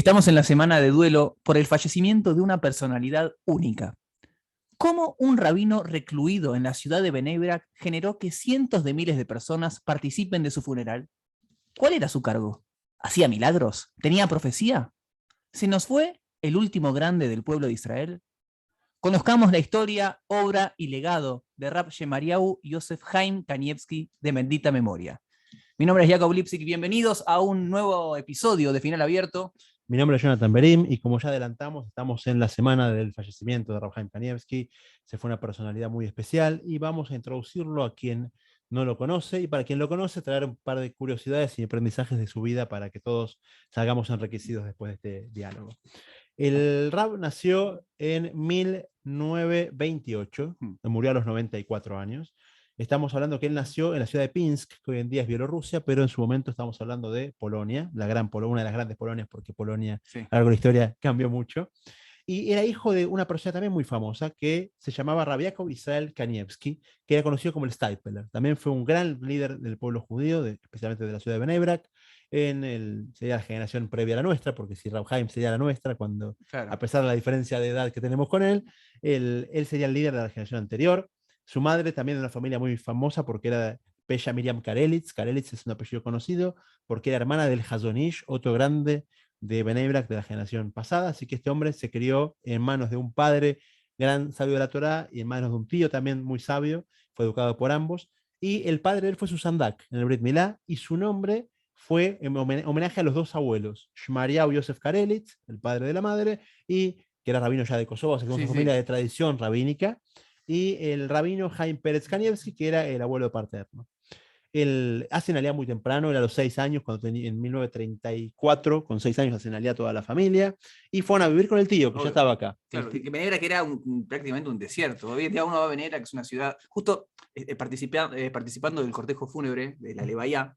Estamos en la semana de duelo por el fallecimiento de una personalidad única. ¿Cómo un rabino recluido en la ciudad de Bnei generó que cientos de miles de personas participen de su funeral? ¿Cuál era su cargo? ¿Hacía milagros? ¿Tenía profecía? ¿Se nos fue el último grande del pueblo de Israel? Conozcamos la historia, obra y legado de Rab Shemariau Yosef Haim Kanievski de bendita memoria. Mi nombre es Jacob Lipsik y bienvenidos a un nuevo episodio de Final Abierto. Mi nombre es Jonathan Berim y como ya adelantamos, estamos en la semana del fallecimiento de Rab Haim Kanievski. Se fue una personalidad muy especial y vamos a introducirlo a quien no lo conoce y para quien lo conoce traer un par de curiosidades y aprendizajes de su vida para que todos salgamos enriquecidos después de este diálogo. El Rab nació en 1928, murió a los 94 años. Estamos hablando que él nació en la ciudad de Pinsk, que hoy en día es Bielorrusia, pero en su momento estamos hablando de Polonia, una de las grandes Polonias, porque Polonia, a lo largo de la historia, cambió mucho. Y era hijo de una persona también muy famosa que se llamaba Rab Yaakov Israel Kanievski, que era conocido como el Stipler. También fue un gran líder del pueblo judío, especialmente de la ciudad de Bnei Brak, sería la generación previa a la nuestra, porque si Rab Haim sería la nuestra, cuando, claro, a pesar de la diferencia de edad que tenemos con él sería el líder de la generación anterior. Su madre también de una familia muy famosa porque era Pesha Miriam Karelitz. Karelitz es un apellido conocido porque era hermana del Hazon Ish, otro grande de Bnei Brak de la generación pasada. Así que este hombre se crió en manos de un padre gran sabio de la Torá y en manos de un tío también muy sabio. Fue educado por ambos. Y el padre de él fue su Sandak en el Brit Milá y su nombre fue en homenaje a los dos abuelos, Shmariau Yosef Karelitz, el padre de la madre, y que era rabino ya de Kosovo, así que una familia de tradición rabínica, y el rabino Haim Peretz Kanievski, que era el abuelo paterno. Él hace Aliyá muy temprano, era a los 6 años, en 1934, con 6 años hacen Aliyá toda la familia, y fueron a vivir con el tío, que ya estaba acá. Claro, que Bnei Brak era prácticamente un desierto. Hoy en día uno va a Bnei Brak, que es una ciudad, justo participando del cortejo fúnebre de la Levaya,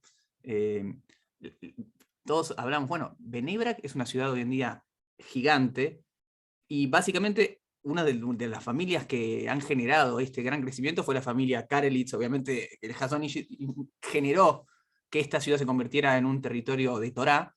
todos hablamos, bueno, Bnei Brak es una ciudad hoy en día gigante, y básicamente una de las familias que han generado este gran crecimiento fue la familia Karelitz. Obviamente el Hazon Ish generó que esta ciudad se convirtiera en un territorio de Torá,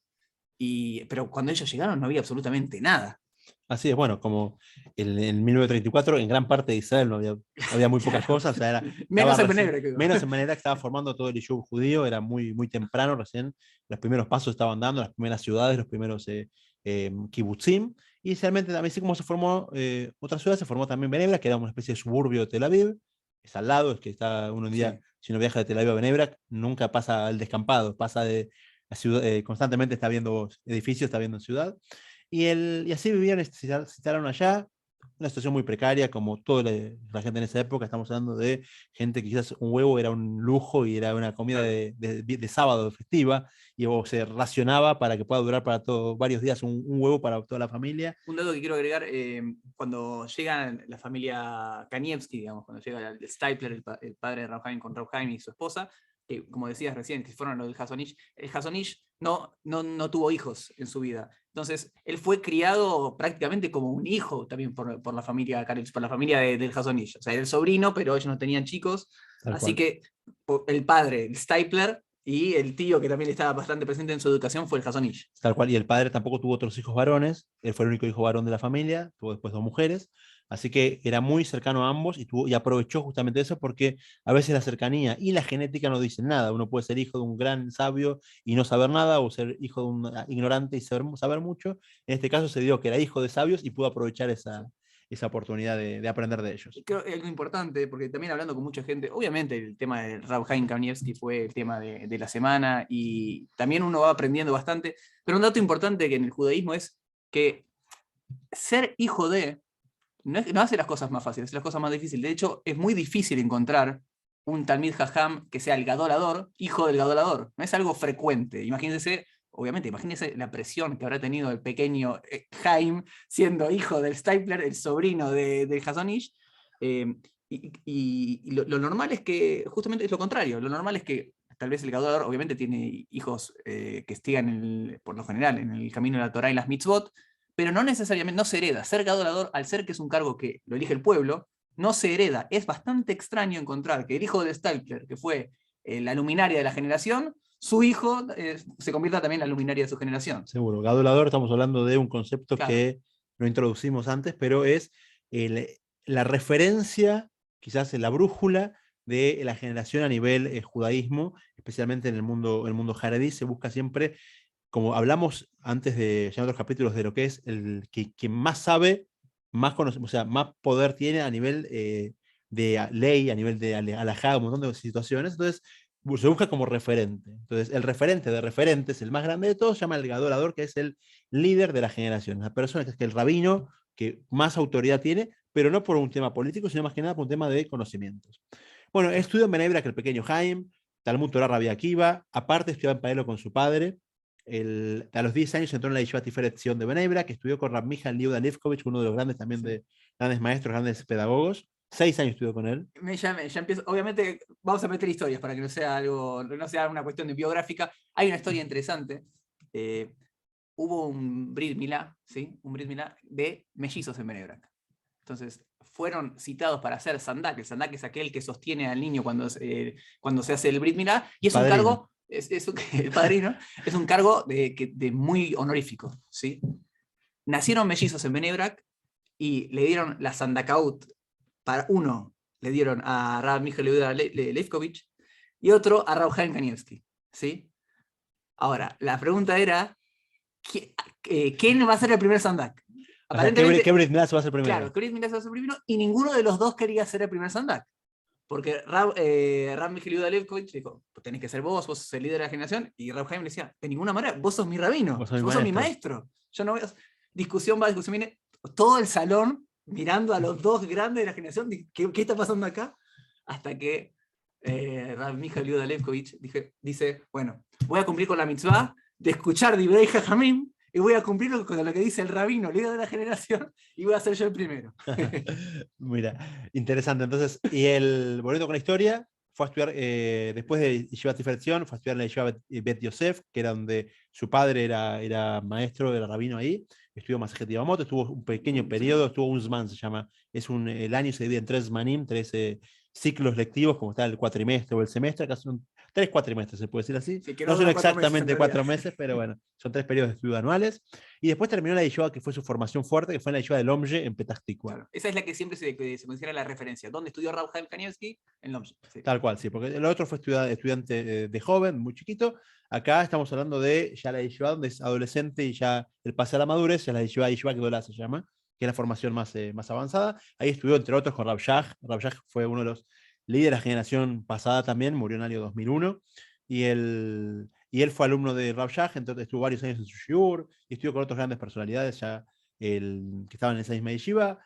pero cuando ellos llegaron no había absolutamente nada. Así es, bueno, como en 1934 en gran parte de Israel no había muy pocas cosas, o sea, menos en Bnei Brak. Menos en Bnei Brak, estaba formando todo el Yishuv judío, era muy temprano recién, los primeros pasos estaban dando, las primeras ciudades, los primeros kibutzim, y realmente también así como se formó otra ciudad, se formó también Bnei Brak, que era una especie de suburbio de Tel Aviv, es al lado, es que está uno un día, si uno viaja de Tel Aviv a Bnei Brak, nunca pasa al descampado, pasa de la ciudad, constantemente está viendo edificios, está viendo ciudad. Y así vivían, se instalaron allá, una situación muy precaria, como toda la gente en esa época. Estamos hablando de gente que quizás un huevo era un lujo y era una comida de sábado festiva, y se racionaba para que pueda durar para varios días un huevo para toda la familia. Un dato que quiero agregar, cuando llega la familia Kanievski, digamos, cuando llega el Stipler, el padre de Rab Haim con Rab Haim y su esposa, que como decías recién, que fueron los del Hazon Ish, el Hazon Ish no tuvo hijos en su vida. Entonces, él fue criado prácticamente como un hijo también por la familia Karelitz, por la familia del Hazon Ish. O sea, era el sobrino, pero ellos no tenían chicos. Así que el padre, el Stipler, y el tío, que también estaba bastante presente en su educación, fue el Hazon Ish. Tal cual, y el padre tampoco tuvo otros hijos varones, él fue el único hijo varón de la familia, tuvo después 2 mujeres, así que era muy cercano a ambos y aprovechó justamente eso, porque a veces la cercanía y la genética no dicen nada. Uno puede ser hijo de un gran sabio y no saber nada, o ser hijo de un ignorante y saber mucho. En este caso se dio que era hijo de sabios y pudo aprovechar esa oportunidad de aprender de ellos. Y creo que es algo importante, porque también hablando con mucha gente, obviamente el tema de Rab Haim Kanievski fue el tema de la semana, y también uno va aprendiendo bastante, pero un dato importante que en el judaísmo es que ser hijo de no hace las cosas más fáciles, hace las cosas más difíciles. De hecho, es muy difícil encontrar un Talmid Jajam que sea el Gadolador, hijo del Gadolador. No es algo frecuente. Imagínense la presión que habrá tenido el pequeño Haim siendo hijo del Stipler, el sobrino del Hazon Ish. Y lo normal es que, justamente es lo contrario, lo normal es que tal vez el Gadolador obviamente tiene hijos que sigan por lo general en el camino de la Torá y las mitzvot, pero no necesariamente, no se hereda. Ser Gadolador, al ser que es un cargo que lo elige el pueblo, no se hereda. Es bastante extraño encontrar que el hijo del Stipler, que fue la luminaria de la generación, su hijo se convierta también en la luminaria de su generación. Seguro. Gadolador, estamos hablando de un concepto Claro. que no introducimos antes, pero es la referencia, quizás en la brújula de la generación a nivel judaísmo, especialmente en el mundo jaredí. Se busca siempre, como hablamos antes de ya en otros capítulos, de lo que es el que quien más sabe, más o sea, más poder tiene a nivel de ley, a nivel de alajá, un montón de situaciones. Entonces se busca como referente. Entonces el referente de referentes, el más grande de todos, se llama el gadolador, que es el líder de la generación, la persona que es el rabino que más autoridad tiene, pero no por un tema político, sino más que nada por un tema de conocimientos. Bueno, estudió en Benebra que el pequeño Haim, Talmud Torah Rabbi Akiva, aparte estudiaba en paralelo con su padre. A los 10 años entró en la Yeshiva Tiferet Zion de Benebra, que estudió con Rab Michal Yehuda Lefkovich, uno de los grandes también de grandes maestros, grandes pedagogos. 6 años estudió con él. Ya empiezo, obviamente vamos a meter historias para que no sea algo, no sea una cuestión de biográfica. Hay una historia interesante. Hubo un Brit Milá, ¿sí? Un Brit Milá de mellizos en Benebra. Entonces, fueron citados para hacer sandak. El sandak es aquel que sostiene al niño cuando se hace el Brit Milá, y es padrino. Un cargo, el padrino, es un cargo de muy honorífico, ¿sí? Nacieron mellizos en Benebra y le dieron la sandakaut. Para uno le dieron a Rab Michal Yehuda Lefkovich y otro a Rab Chaim Kanievski, ¿sí? Ahora, la pregunta era, ¿quién va a ser el primer sandak? Aparentemente, ¿qué Brit Milá se va a hacer primero? Claro, Brit Milá se va a hacer primero, y ninguno de los dos quería ser el primer sandak. Porque Rab Michal Yehuda Lefkovich dijo, pues tenés que ser vos sos el líder de la generación, y Rab Chaim le decía, de ninguna manera, vos sos mi rabino, vos sos mi maestro. Yo no veo. Discusión va, discusión viene, todo el salón mirando a los dos grandes de la generación, ¿qué está pasando acá? Hasta que Rab Michal Yehuda Lefkovich dice, bueno, voy a cumplir con la mitzvah de escuchar Divrei Jajamim, y voy a cumplir con lo que dice el rabino, líder de la generación, y voy a ser yo el primero. Mira, interesante. Entonces, volviendo con la historia, fue a estudiar, después de Yeshiva Tiferet Zion, fue a estudiar en la Yeshiva Bet Yosef, que era donde su padre era maestro, era rabino ahí. Estudió Masejet Yevamot, estuvo un pequeño periodo, estuvo un Zman, se llama. El año se divide en 3 Zmanim, 3 ciclos lectivos, como está el cuatrimestre o el semestre, acá son 3 cuatrimestres, se puede decir así. Sí, no son exactamente 4 meses, pero bueno, son 3 periodos de estudio anuales. Y después terminó la yeshiva que fue su formación fuerte, que fue en la yeshiva de Lomje en Petah Tikva. Claro, esa es la que siempre se considera la referencia. ¿Dónde estudió Rab Chaim Kanievski? En Lomje. Sí. Tal cual, sí, porque el otro fue estudiante de joven, muy chiquito. Acá estamos hablando de ya la yeshiva donde es adolescente y ya el pase a la madurez, ya la yeshiva Gdolá se llama, que es la formación más avanzada. Ahí estudió, entre otros, con Rav Shach. Rav Shach fue uno de los líderes de la generación pasada también, murió en el año 2001. Y él fue alumno de Rav Shach, entonces estuvo varios años en su shiur, y estudió con otras grandes personalidades ya que estaban en esa misma yeshiva.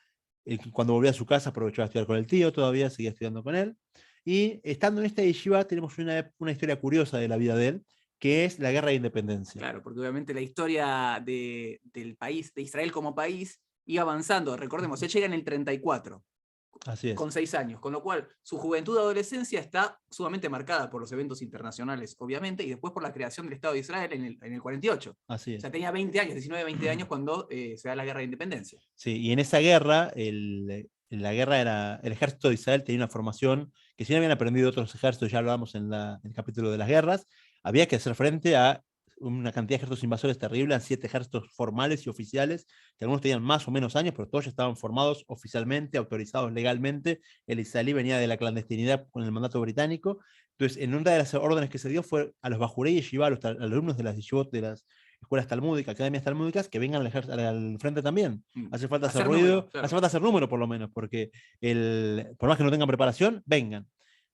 Cuando volvió a su casa aprovechó a estudiar con el tío, todavía seguía estudiando con él. Y estando en esta yeshiva tenemos una historia curiosa de la vida de él, que es la guerra de independencia. Claro, porque obviamente la historia del país, de Israel como país, iba avanzando. Recordemos, él llega en el 34. Así es. Con 6 años, con lo cual su juventud y adolescencia está sumamente marcada por los eventos internacionales, obviamente, y después por la creación del Estado de Israel en el 48. Así es. O sea, tenía 20 años, 19, 20 años cuando se da la guerra de independencia. Sí, y en esa guerra, la guerra era, el ejército de Israel tenía una formación que si no habían aprendido otros ejércitos, ya hablábamos en el capítulo de las guerras, había que hacer frente a una cantidad de ejércitos invasores terrible, a 7 ejércitos formales y oficiales, que algunos tenían más o menos años, pero todos ya estaban formados oficialmente, autorizados legalmente. El israelí venía de la clandestinidad con el mandato británico. Entonces, en una de las órdenes que se dio fue a los bajurei yeshiva, a los alumnos de las yeshivot, de las escuelas talmúdicas, academias talmúdicas, que vengan al frente también. Hace falta hacer ruido, número, claro. Hace falta hacer número por lo menos, porque por más que no tengan preparación, vengan.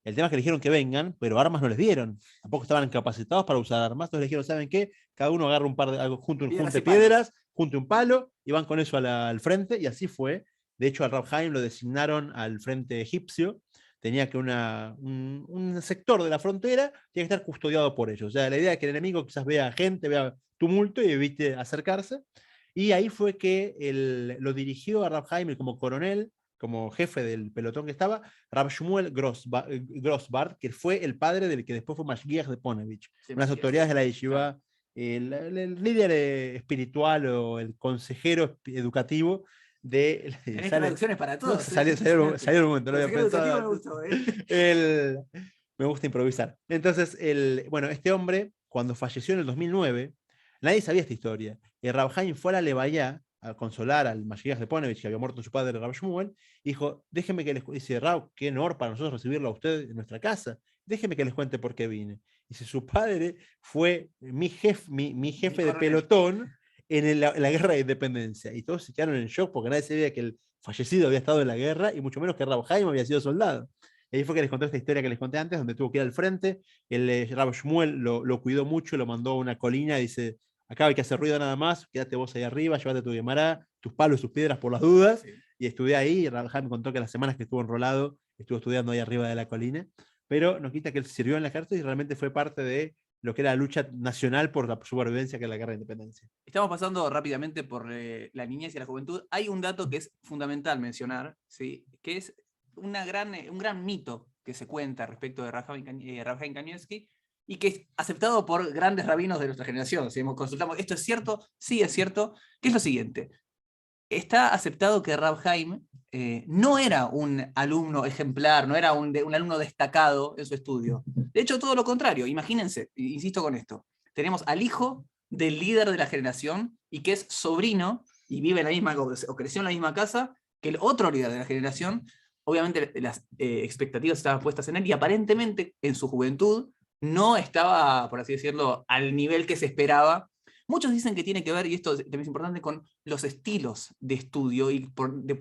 El tema es que le dijeron que vengan, pero armas no les dieron. Tampoco estaban capacitados para usar armas. Entonces les dijeron, ¿saben qué? Cada uno agarra un par de algo, junte piedras, junte un palo, y van con eso al frente, y así fue. De hecho, al Rab Chaim lo designaron al frente egipcio. Tenía que un sector de la frontera tenía que estar custodiado por ellos. O sea, la idea es que el enemigo quizás vea gente, vea tumulto y evite acercarse. Y ahí fue que lo dirigió a Rab Chaim como coronel, como jefe del pelotón que estaba, Rab Shmuel Grossbart, que fue el padre del que después fue Mashgiach de Ponevich, sí, unas autoridades de la yeshiva, el líder espiritual o el consejero educativo de... Tenés traducciones para todos. Salió un momento, lo había pensado. Me gusta improvisar. Entonces, bueno, este hombre, cuando falleció en el 2009, nadie sabía esta historia. Y Rab Haim fue a la Levaya a consolar al Mashiach de Ponevezh, que había muerto su padre, Rab Shmuel, y dijo, déjeme que les cuente. Dice, Rab, qué honor para nosotros recibirlo a usted en nuestra casa. Déjeme que les cuente por qué vine. Dice, su padre fue mi jefe de pelotón en la guerra de independencia. Y todos se quedaron en shock porque nadie sabía que el fallecido había estado en la guerra y mucho menos que Rab Haim había sido soldado. Y ahí fue que les conté esta historia que les conté antes, donde tuvo que ir al frente. El Rab Shmuel lo cuidó mucho, lo mandó a una colina y dice, acá hay que hacer ruido nada más, quédate vos ahí arriba, llévate tu Gemara, tus palos, tus piedras por las dudas. Sí. Y estudié ahí, y Rab Haim me contó que las semanas que estuvo enrolado, estuvo estudiando ahí arriba de la colina, pero no quita que él sirvió en la ejército y realmente fue parte de lo que era la lucha nacional por la supervivencia, que es la guerra de independencia. Estamos pasando rápidamente por la niñez y la juventud. Hay un dato que es fundamental mencionar, ¿sí? Que es un gran mito que se cuenta respecto de Rab Haim Kanievski y que es aceptado por grandes rabinos de nuestra generación. Si consultamos, ¿esto es cierto? Sí, es cierto. ¿Qué es lo siguiente? Está aceptado que Rab Haim no era un alumno ejemplar, no era un alumno destacado en su estudio. De hecho, todo lo contrario. Imagínense, insisto con esto, tenemos al hijo del líder de la generación y que es sobrino y vive en la misma, o creció en la misma casa que el otro líder de la generación. Obviamente las expectativas estaban puestas en él y aparentemente en su juventud no estaba, por así decirlo, al nivel que se esperaba. Muchos dicen que tiene que ver, y esto también es importante, con los estilos de estudio y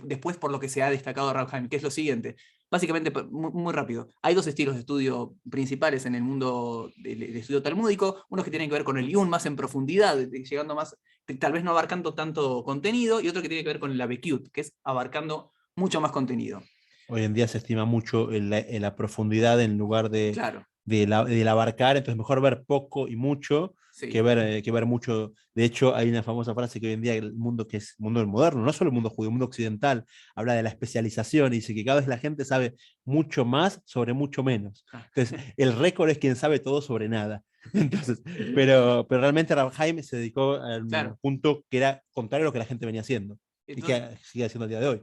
después por lo que se ha destacado Rab Haim, que es lo siguiente. Básicamente, muy rápido, hay dos estilos de estudio principales en el mundo del estudio talmúdico, unos que tienen que ver con el Iyun más en profundidad, llegando más, tal vez no abarcando tanto contenido, y otro que tiene que ver con el Abekiut, que es abarcando mucho más contenido. Hoy en día se estima mucho en la profundidad en lugar claro. del abarcar, entonces mejor ver poco y mucho. Sí. que ver mucho. De hecho, hay una famosa frase que hoy en día el mundo, que es el mundo moderno, no solo el mundo judío, el mundo occidental, habla de la especialización y dice que cada vez la gente sabe mucho más sobre mucho menos. Entonces, el récord es quien sabe todo sobre nada. Entonces, pero realmente Rab Haim se dedicó al punto que era contrario a lo que la gente venía haciendo. Entonces, y que sigue haciendo el día de hoy.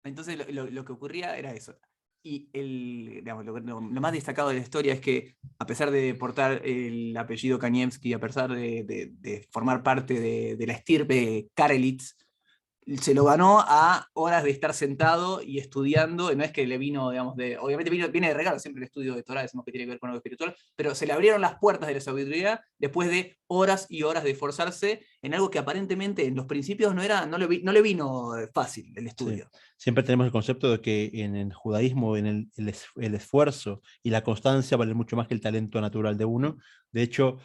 Entonces, lo que ocurría era eso. Y digamos, lo más destacado de la historia es que, a pesar de portar el apellido Kanievski, a pesar de formar parte de la estirpe Karelitz, se lo ganó a horas de estar sentado y estudiando. No es que le vino, digamos, obviamente viene de regalo siempre el estudio de Torah, decimos que tiene que ver con algo espiritual, pero se le abrieron las puertas de la sabiduría después de horas y horas de esforzarse en algo que aparentemente en los principios no le vino fácil el estudio. Sí. Siempre tenemos el concepto de que en el judaísmo el esfuerzo y la constancia valen mucho más que el talento natural de uno. De hecho,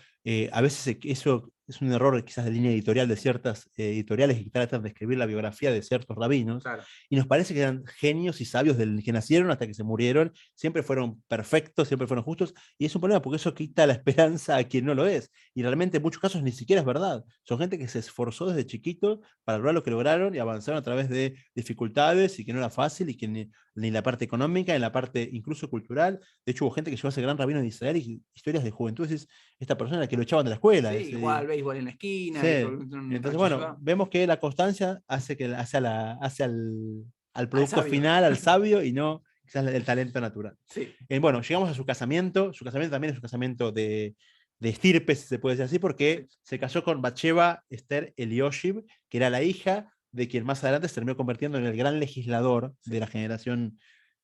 a veces eso es un error quizás de línea editorial de ciertas editoriales que tratan de escribir la biografía de ciertos rabinos, claro. Y nos parece que eran genios y sabios desde que nacieron hasta que se murieron, siempre fueron perfectos, siempre fueron justos, y es un problema porque eso quita la esperanza a quien no lo es, y realmente en muchos casos ni siquiera es verdad. Son gente que se esforzó desde chiquito para lograr lo que lograron y avanzaron a través de dificultades y que no era fácil y que ni la parte económica, ni la parte incluso cultural. De hecho, hubo gente que llegó a ser gran rabino de Israel y historias de juventud, es esta persona que lo echaban de la escuela. Sí, igual béisbol en la esquina. Sí. Entonces, bueno, vemos que la constancia hace al producto final, al sabio, y no quizás el talento natural. Sí. Bueno, llegamos a su casamiento. Su casamiento también es un casamiento de estirpe, si se puede decir así, porque se casó con Batsheva Esther Elioshiv, que era la hija de quien más adelante se terminó convirtiendo en el gran legislador de la generación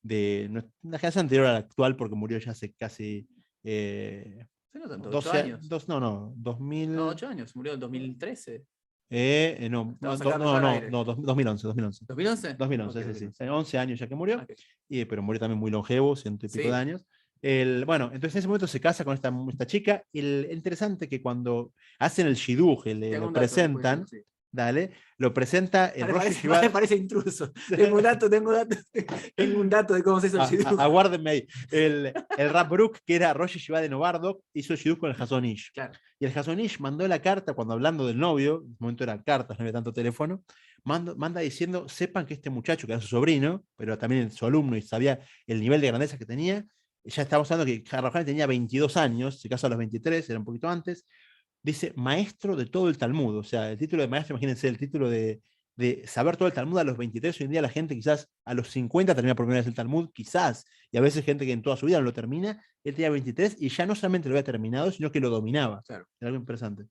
anterior a la actual, porque murió ya hace casi no tanto, 8 años. 2000. No, 8 años, murió en 2013. No, 2011. ¿2011? 2011, okay, sí. 11 años ya que murió, okay. Pero murió también muy longevo, 100 y pico de años. Bueno, entonces en ese momento se casa con esta chica. El interesante que cuando hacen el shidduch, lo presentan, lo presenta el Rosh Yeshiva. Me parece intruso. Tengo un dato de cómo se hizo el shidduch. Aguárdenme ahí. El Rav Bruk, que era Rosh Yeshiva de Novardok, hizo el shidduch con el Hazon Ish. Claro. Y el Hazon Ish mandó la carta, cuando hablando del novio, en ese momento eran cartas, no había tanto teléfono, manda diciendo, sepan que este muchacho, que era su sobrino, pero también su alumno y sabía el nivel de grandeza que tenía, ya estamos hablando que Rab Haim tenía 22 años, se casó a los 23, era un poquito antes, dice maestro de todo el Talmud. O sea, el título de maestro, imagínense el título de de saber todo el Talmud a los 23. Hoy en día la gente quizás a los 50 termina por primera vez el Talmud, quizás, y a veces gente que en toda su vida no lo termina. Él tenía 23 y ya no solamente lo había terminado, sino que lo dominaba. Claro. Era algo interesante.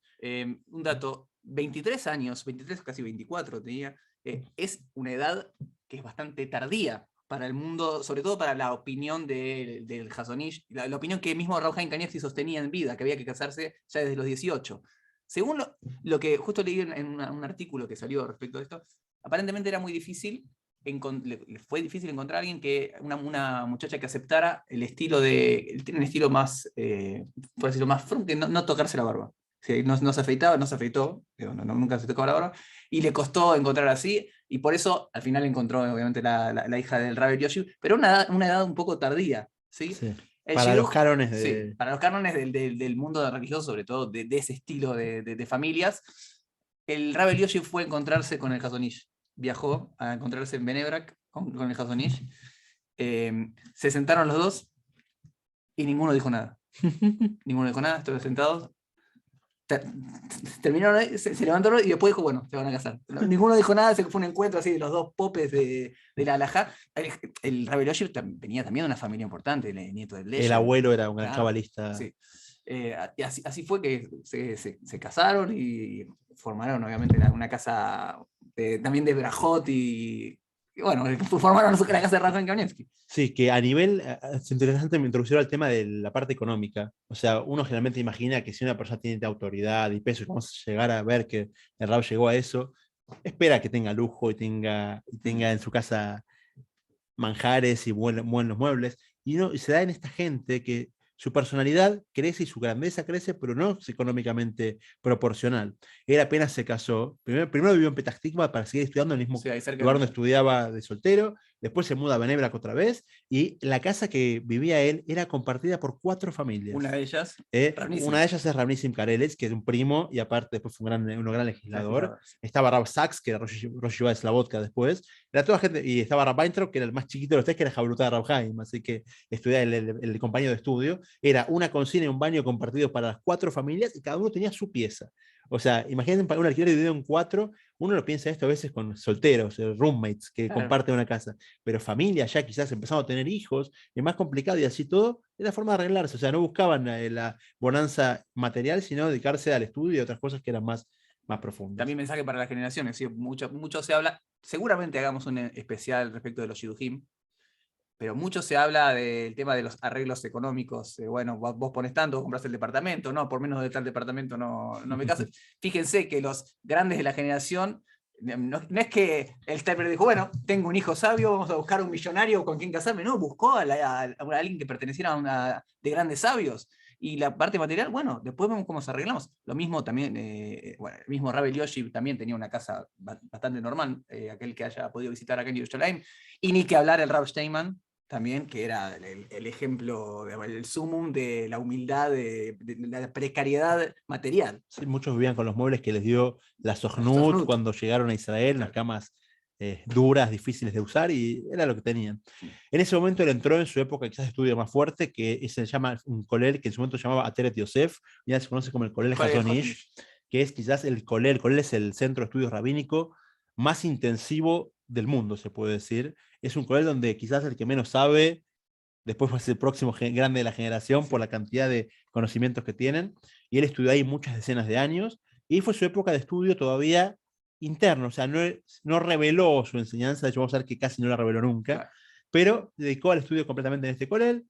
Un dato, 23 años, 23 casi 24 tenía, es una edad que es bastante tardía para el mundo, sobre todo para la opinión del Hasonish, la opinión que mismo Rav Chaim Kanievski sostenía en vida, que había que casarse ya desde los 18. Según lo que justo leí en un artículo que salió respecto a esto, aparentemente era muy difícil, le fue difícil encontrar a alguien una muchacha que aceptara el estilo tiene un estilo más, por decirlo, más front, que no tocarse la barba. Sí, no se afeitaba, no se afeitó, nunca se tocaba la barba, y le costó encontrar así, y por eso al final encontró obviamente la hija del Rabbi Yoshi, pero una edad un poco tardía, ¿sí? Sí. Para los cánones sí, para los cánones del mundo religioso, sobre todo de ese estilo de familias, el Rabbi Yoshi fue a encontrarse con el Hasonish, viajó a encontrarse en Benebrak con el Hasonish, se sentaron los dos y ninguno dijo nada. Ninguno dijo nada, estuvieron sentados. Terminaron ahí, se levantaron y después dijo, bueno, se van a casar. Ninguno dijo nada, fue un encuentro así de los dos popes de la halajá. El Rabbi Loesch venía también de una familia importante, el nieto del Leyer. El abuelo era un gran cabalista. Sí. Y así fue que se casaron y formaron obviamente una casa también de Brajot y bueno, formaron la casa de Rafael Kanievski. Sí, que a nivel, es interesante me introducieron al tema de la parte económica. O sea, uno generalmente imagina que si una persona tiene autoridad y peso, y vamos a llegar a ver que el Rab llegó a eso, espera que tenga lujo y tenga en su casa manjares y buenos muebles. Y se da en esta gente que su personalidad crece y su grandeza crece, pero no es económicamente proporcional. Él apenas se casó, primero vivió en Petah Tikva para seguir estudiando en el mismo lugar donde estudiaba de soltero, después se muda a Benebrak otra vez, y la casa que vivía él era compartida por 4 familias. Una de ellas, es Rav Nissim Karelitz, que es un primo, y aparte después fue un gran legislador. Estaba Rav Sachs, que era Rosh Yeshiva de Slavotka después. Era toda gente, y estaba Rav Weintraub, que era el más chiquito de los tres, que era Jabrutá de Rav Chaim, así que estudiaba el compañero de estudio. Era una cocina y un baño compartidos para las 4 familias, y cada uno tenía su pieza. O sea, imagínense un alquiler dividido en 4. Uno lo piensa esto a veces con solteros, roommates que comparten una casa, pero familias ya quizás empezando a tener hijos, es más complicado, y así todo, es la forma de arreglarse. O sea, no buscaban la bonanza material, sino dedicarse al estudio y a otras cosas que eran más profundas. También mensaje para las generaciones, ¿sí? Mucho se habla, seguramente hagamos un especial respecto de los Shidduchim, pero mucho se habla del tema de los arreglos económicos. Bueno, vos ponés tanto, vos compras el departamento, no, por menos de tal departamento no me cases. Fíjense que los grandes de la generación, no es que el Stepper dijo, bueno, tengo un hijo sabio, vamos a buscar un millonario con quien casarme. No, buscó a alguien que perteneciera a una de grandes sabios. Y la parte material, bueno, después vemos cómo nos arreglamos. Lo mismo también, bueno, el mismo Rabbi Yoshi también tenía una casa bastante normal, aquel que haya podido visitar acá en Yerushalayim. Y ni que hablar el Rav Steinman, también, que era el ejemplo, el sumum de la humildad, de la precariedad material. Sí, muchos vivían con los muebles que les dio la Sochnut cuando llegaron a Israel, unas camas duras, difíciles de usar, y era lo que tenían. En ese momento él entró en su época quizás de estudio más fuerte, que se llama un colel que en su momento se llamaba Ateret Yosef, ya se conoce como el colel Hazonish, que es quizás el colel es el centro de estudios rabínico más intensivo del mundo, se puede decir. Es un colel donde quizás el que menos sabe, después va a ser el próximo grande de la generación por la cantidad de conocimientos que tienen, y él estudió ahí muchas decenas de años, y fue su época de estudio todavía interno, o sea, no reveló su enseñanza, de hecho vamos a ver que casi no la reveló nunca, pero dedicó al estudio completamente en este colel,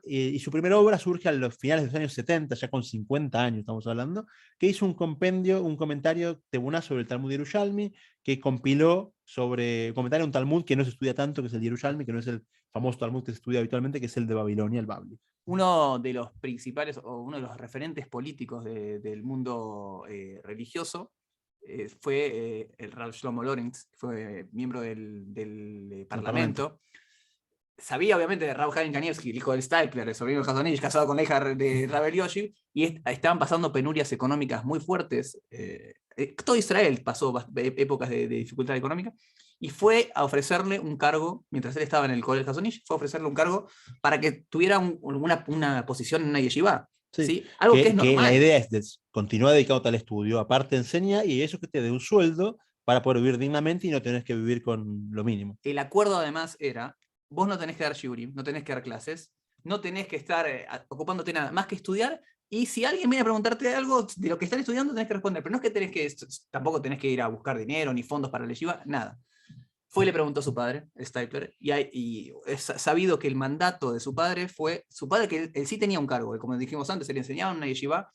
y su primera obra surge a los finales de los años 70, ya con 50 años estamos hablando, que hizo un comentario tebuná sobre el Talmud Yerushalmi, que compiló sobre un comentario de un Talmud que no se estudia tanto, que es el Yerushalmi, que no es el famoso Talmud que se estudia habitualmente, que es el de Babilonia, el Babli. Uno de los principales, o uno de los referentes políticos del mundo religioso, fue el Rav Shlomo Lorenz, que fue miembro del Parlamento. Sabía obviamente de Rav Chaim Kanievski, el hijo del Stipler, el sobrino de Hasonish, casado con la hija de Rav Yoshi, y estaban pasando penurias económicas muy fuertes. Todo Israel pasó épocas de dificultad económica, y fue a ofrecerle un cargo, mientras él estaba en el Colegio Hasonish, fue a ofrecerle un cargo para que tuviera una posición en una yeshiva. Sí. Algo que es normal. La idea es continuar dedicado al estudio, aparte enseña, y eso que te dé un sueldo para poder vivir dignamente y no tenés que vivir con lo mínimo. El acuerdo además era, vos no tenés que dar shiurim, no tenés que dar clases, no tenés que estar ocupándote nada más que estudiar, y si alguien viene a preguntarte algo de lo que están estudiando, tenés que responder, pero no es que tampoco tenés que ir a buscar dinero, ni fondos para la yeshiva, nada. Fue y le preguntó a su padre, Stipler, y es sabido que el mandato de su padre fue, su padre que él sí tenía un cargo, como dijimos antes, se le enseñaba en una yeshiva,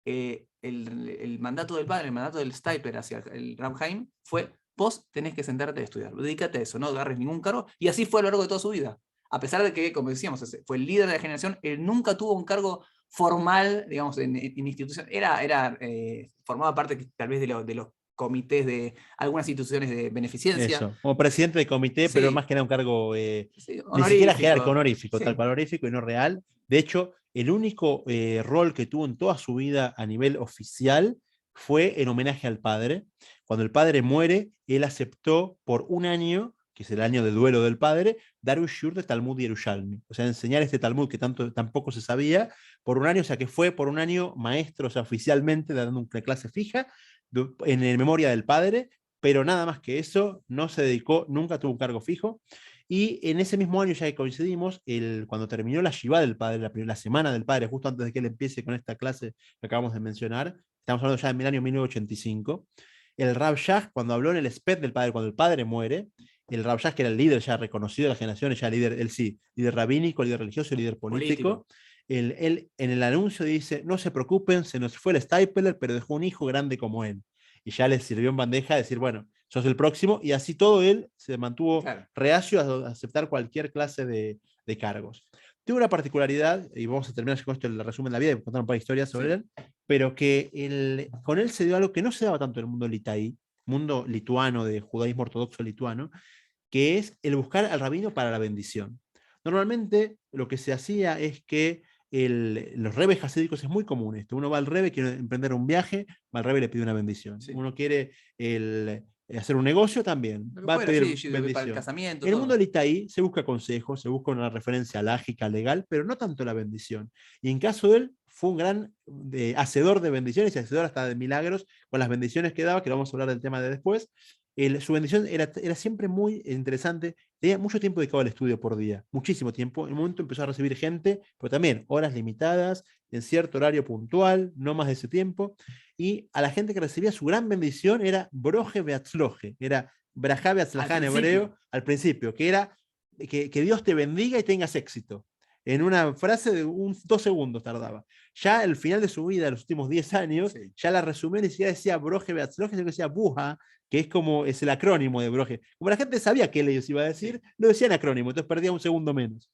el mandato del padre, el mandato del Stipler hacia el Rab Haim fue, vos tenés que sentarte a estudiar, dedícate a eso, no agarres ningún cargo, y así fue a lo largo de toda su vida. A pesar de que, como decíamos, fue el líder de la generación, él nunca tuvo un cargo formal, digamos, en institución, formaba parte tal vez de los comités de algunas instituciones de beneficencia. Eso, como presidente de comité, sí, pero más que nada un cargo sí, ni siquiera jerárquico, honorífico, sí, tal cual honorífico y no real. De hecho, el único rol que tuvo en toda su vida a nivel oficial fue en homenaje al padre. Cuando el padre muere, él aceptó por un año, que es el año de duelo del padre, dar un shiur de Talmud Yerushalmi. O sea, enseñar este Talmud que tampoco se sabía por un año, o sea, que fue por un año maestro, o sea, oficialmente dando una clase fija en memoria del padre, pero nada más que eso, no se dedicó, nunca tuvo un cargo fijo. Y en ese mismo año, ya que coincidimos, cuando terminó la Shiva del padre, la semana del padre, justo antes de que él empiece con esta clase que acabamos de mencionar, estamos hablando ya del año 1985, el Rav Shach, cuando habló en el SPED del padre, cuando el padre muere, el Rav Shach, que era el líder ya reconocido de las generaciones, ya líder, él sí, líder rabínico, líder religioso, líder político. Él en el anuncio dice, no se preocupen, se nos fue el Stipler, pero dejó un hijo grande como él. Y ya les sirvió en bandeja decir, bueno, sos el próximo, y así todo él se mantuvo reacio a aceptar cualquier clase de cargos. Tuvo una particularidad, y vamos a terminar con esto el resumen de la vida y contar un par de historias sobre él, pero que con él se dio algo que no se daba tanto en el mundo litaí, mundo lituano, de judaísmo ortodoxo lituano, que es el buscar al rabino para la bendición. Normalmente lo que se hacía es que los rebes hasídicos es muy común esto. Uno va al rebe, quiere emprender un viaje, va al rebe y le pide una bendición. Sí. Uno quiere hacer un negocio también, va a pedir bendición. Para el casamiento, en el mundo litaí se busca consejo, se busca una referencia lágica, legal, pero no tanto la bendición. Y en caso de él, fue un gran hacedor de bendiciones y hacedor hasta de milagros con las bendiciones que daba, que vamos a hablar del tema de después. Su bendición era siempre muy interesante. Tenía mucho tiempo dedicado al estudio por día, muchísimo tiempo. En un momento empezó a recibir gente, pero también horas limitadas, en cierto horario puntual, no más de ese tiempo. Y a la gente que recibía su gran bendición era Broje Beatzloje, era Brajá Beatzlajá en hebreo, al principio, que era que Dios te bendiga y tengas éxito. En una frase de 2 segundos tardaba. Ya al final de su vida, los últimos 10 años, ya la resumió, ni siquiera decía Broje Beatzloje, sino que decía Buja, que es el acrónimo de Broje. Como la gente sabía qué ellos iba a decir, lo decían acrónimo, entonces perdía un segundo menos.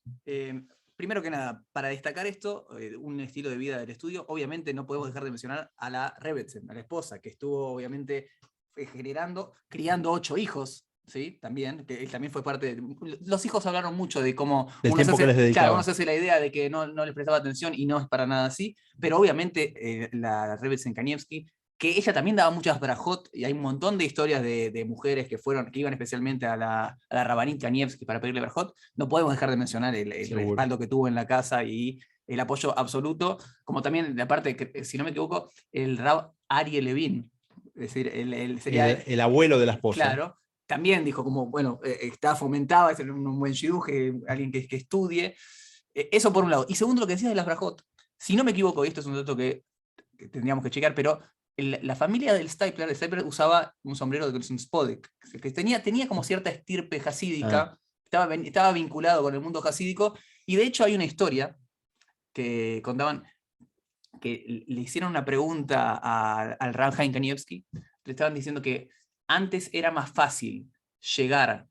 Primero que nada, para destacar esto, un estilo de vida del estudio, obviamente no podemos dejar de mencionar a la Rebbetzin, a la esposa, que estuvo obviamente criando 8 hijos, ¿sí? También, que él también fue parte de... Los hijos hablaron mucho de cómo del tiempo que les dedicaba. Claro, uno se hace la idea de que no les prestaba atención y no es para nada así, pero obviamente la Rebbetzin Kanievski, que ella también daba muchas brajot, y hay un montón de historias de mujeres que iban especialmente a la Rabanit Kanievski para pedirle brajot. No podemos dejar de mencionar el respaldo que tuvo en la casa y el apoyo absoluto, como también, de aparte, que, si no me equivoco, el Rab Arie Levin, es decir, sería el abuelo de la esposa. Claro, también dijo como, bueno, fomentaba, es un buen shiduje, alguien que estudie. Eso por un lado. Y segundo, lo que decías de las brajot. Si no me equivoco, y esto es un dato que tendríamos que checar, pero la familia del Stipler usaba un sombrero de un spodek, que tenía como cierta estirpe hasídica, estaba vinculado con el mundo hasídico, y de hecho hay una historia que contaban que le hicieron una pregunta al Rav Haim Kanievski, le estaban diciendo que antes era más fácil llegar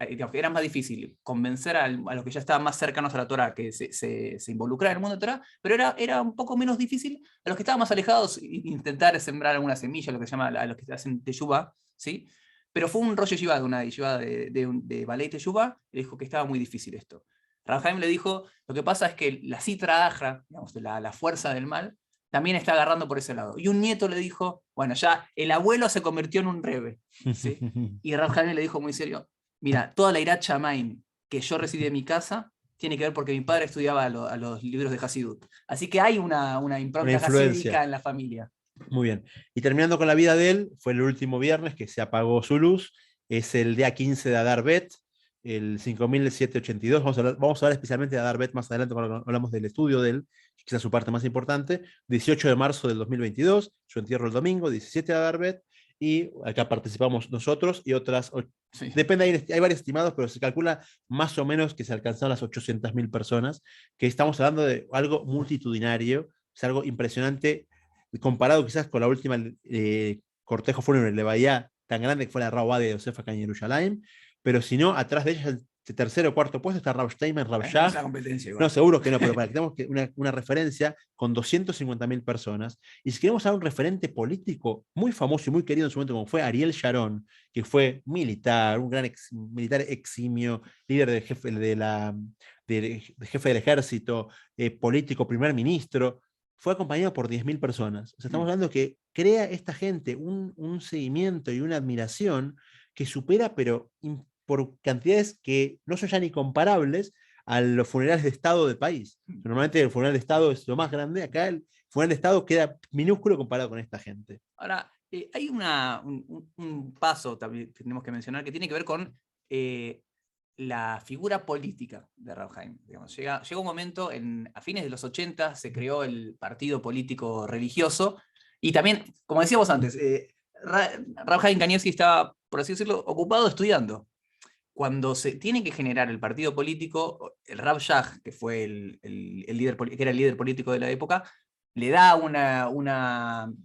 digamos, que era más difícil convencer a los que ya estaban más cercanos a la Torá que se involucraran en el mundo de Torá, pero era un poco menos difícil a los que estaban más alejados intentar sembrar alguna semilla, lo que se llama, a los que hacen teshuvá, ¿sí? Pero fue un Rosh Yeshiva de una yeshiva de Balei Teshuvá, y le dijo que estaba muy difícil esto. Rav Haim le dijo, lo que pasa es que la Sitra Achra, digamos, la fuerza del mal, también está agarrando por ese lado. Y un nieto le dijo, bueno, ya el abuelo se convirtió en un rebe, ¿sí? Y Rav Haim le dijo muy serio, mira, toda la Irat Shamaim que yo recibí en mi casa tiene que ver porque mi padre estudiaba a los libros de Hasidut. Así que hay una impronta hasídica en la familia. Muy bien. Y terminando con la vida de él, fue el último viernes que se apagó su luz. Es el día 15 de Adar Bet, el 5782. Vamos a hablar especialmente de Adar Bet más adelante cuando hablamos del estudio de él, quizás su parte más importante. 18 de marzo del 2022, su entierro el domingo, 17 de Adar Bet. Y acá participamos nosotros y otras. Sí. Depende, hay varios estimados, pero se calcula más o menos que se alcanzaron las 800.000 personas, que estamos hablando de algo multitudinario, es algo impresionante comparado quizás con la última cortejo fúnebre de Bahía, tan grande que fue la Rav de Josefa acá en Jerusalén, pero si no, atrás de ella, el tercer o cuarto puesto está Rav Steinman, Rav Shach. Es una competencia igual. No, seguro que no, pero para que tengamos una referencia con 250.000 personas. Y si queremos hablar de un referente político muy famoso y muy querido en su momento, como fue Ariel Sharon, que fue militar, un gran militar eximio, líder de jefe, de jefe del ejército, político, primer ministro, fue acompañado por 10.000 personas. O sea, estamos hablando que crea esta gente un seguimiento y una admiración que supera, pero por cantidades que no son ya ni comparables a los funerales de Estado del país. Normalmente el funeral de Estado es lo más grande, acá el funeral de Estado queda minúsculo comparado con esta gente. Ahora, hay un paso también que tenemos que mencionar que tiene que ver con la figura política de Rav Haim. Digamos, llega un momento, a fines de los 80 se creó el partido político religioso, y también, como decíamos antes, Rav Haim Kanievski estaba, por así decirlo, ocupado estudiando. Cuando se tiene que generar el partido político, el Rav Shach, que fue el líder, que era el líder político de la época, le da no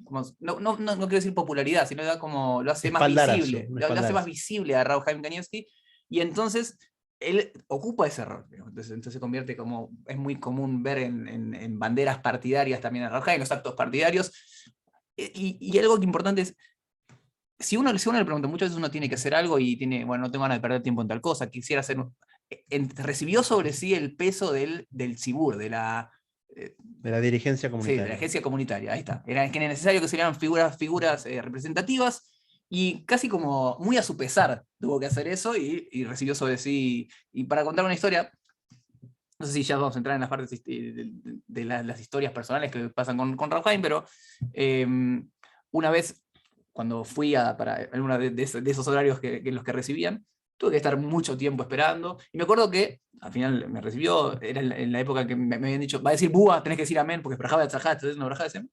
quiero decir popularidad, sino le da como, lo hace más visible, lo hace más visible a Rav Haim Kanievski, y entonces él ocupa ese rol. Entonces se convierte como, es muy común ver en banderas partidarias también a Rav Haim, en los actos partidarios, y algo que importante es, si uno le pregunta, muchas veces uno tiene que hacer algo y tiene, bueno, no tengo ganas de perder tiempo en tal cosa, quisiera hacer, recibió sobre sí el peso del Tzibur, de la dirigencia comunitaria. Sí, de la agencia comunitaria, ahí está. Era necesario que sean figuras representativas, y casi como muy a su pesar tuvo que hacer eso, y recibió sobre sí. Y para contar una historia, no sé si ya vamos a entrar en las partes de las historias personales que pasan con Rav Haim, pero una vez, cuando fui para uno de esos horarios en los que recibían, tuve que estar mucho tiempo esperando, y me acuerdo que al final me recibió, era en la época que me habían dicho, va a decir Búa, tenés que decir amén, porque es brajá de atzajá, entonces una brajá de sem.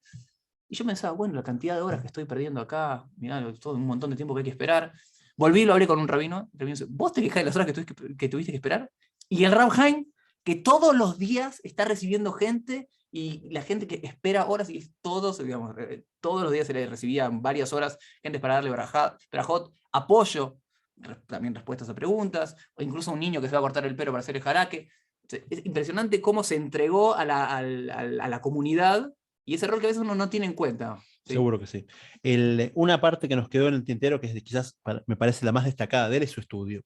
Y yo pensaba, bueno, la cantidad de horas que estoy perdiendo acá, mirá, todo un montón de tiempo que hay que esperar. Volví, lo hablé con un rabino, el rabino dice, ¿vos te quejás de las horas que tuviste que esperar? Y el Rav Haim, que todos los días está recibiendo gente, y la gente que espera horas, y todos los días se le recibían varias horas, gente para darle barajot, apoyo, también respuestas a preguntas, o incluso un niño que se va a cortar el pelo para hacer el jaraque. Es impresionante cómo se entregó a la comunidad, y ese rol que a veces uno no tiene en cuenta. ¿Sí? Seguro que sí. Una parte que nos quedó en el tintero, que quizás me parece la más destacada de él, es su estudio.